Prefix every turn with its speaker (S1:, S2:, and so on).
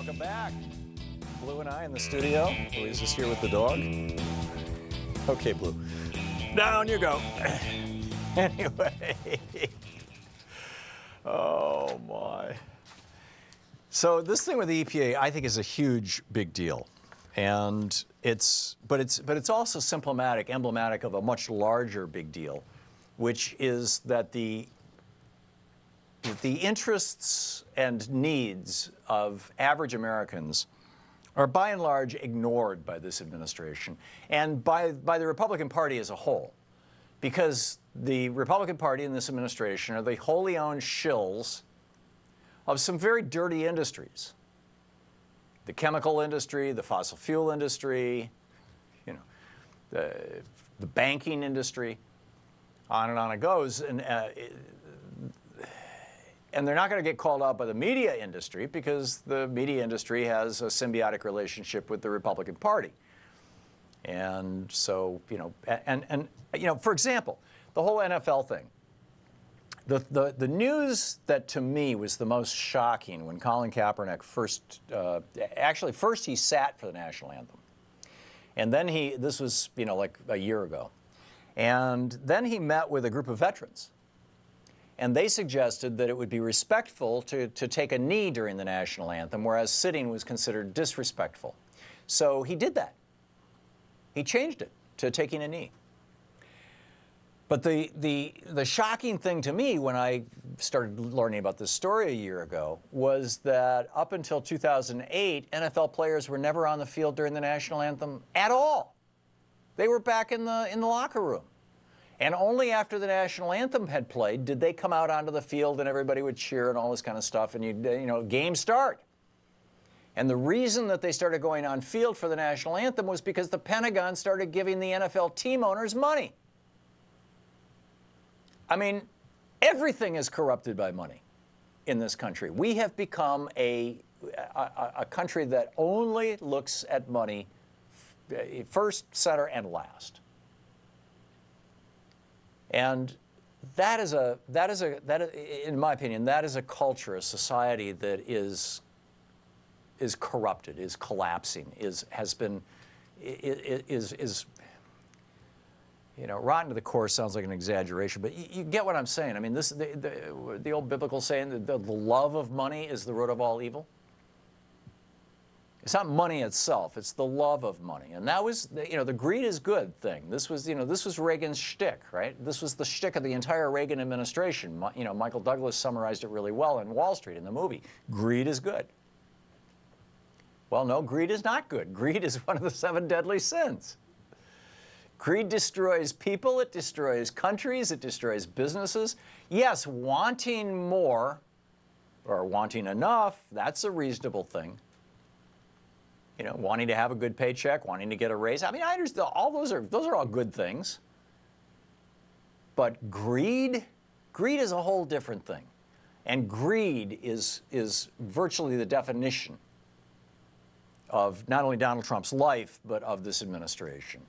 S1: Welcome back. Blue and I in the studio. Louise is here with the dog. Okay, Blue. Down you go. Anyway. Oh, my. So this thing with the EPA, I think, is a huge, big deal. And it's also symptomatic, emblematic of a much larger big deal, which is that the interests and needs of average Americans are by and large ignored by this administration and by the Republican Party as a whole. Because the Republican Party and this administration are the wholly owned shills of some very dirty industries. The chemical industry, the fossil fuel industry, you know, the banking industry, on and on it goes. And they're not going to get called out by the media industry because the media industry has a symbiotic relationship with the Republican Party. And so, you know, for example, the whole NFL thing. The news that to me was the most shocking when Colin Kaepernick first he sat for the national anthem. And then this was, you know, like a year ago. And then he met with a group of veterans. And they suggested that it would be respectful to take a knee during the national anthem, whereas sitting was considered disrespectful. So he did that. He changed it to taking a knee. But the shocking thing to me when I started learning about this story a year ago was that up until 2008, NFL players were never on the field during the national anthem at all. They were back in the locker room. And only after the national anthem had played did they come out onto the field and everybody would cheer and all this kind of stuff and you know, games start. And the reason that they started going on field for the national anthem was because the Pentagon started giving the NFL team owners money. I mean, everything is corrupted by money in this country. We have become a country that only looks at money first, center, and last. And that is, in my opinion, that is a culture, a society that is corrupted, is collapsing, is you know, rotten to the core sounds like an exaggeration, but you get what I'm saying. I mean, the old biblical saying that the love of money is the root of all evil. It's not money itself, it's the love of money. And that was, you know, the greed is good thing. This was, you know, this was Reagan's shtick, right? This was the shtick of the entire Reagan administration. You know, Michael Douglas summarized it really well in Wall Street in the movie. Greed is good. Well, no, greed is not good. Greed is one of the 7 deadly sins. Greed destroys people, it destroys countries, it destroys businesses. Yes, wanting more or wanting enough, that's a reasonable thing. You know, wanting to have a good paycheck, wanting to get a raise. I mean, I understand all those are all good things. But greed is a whole different thing. And greed is virtually the definition of not only Donald Trump's life, but of this administration.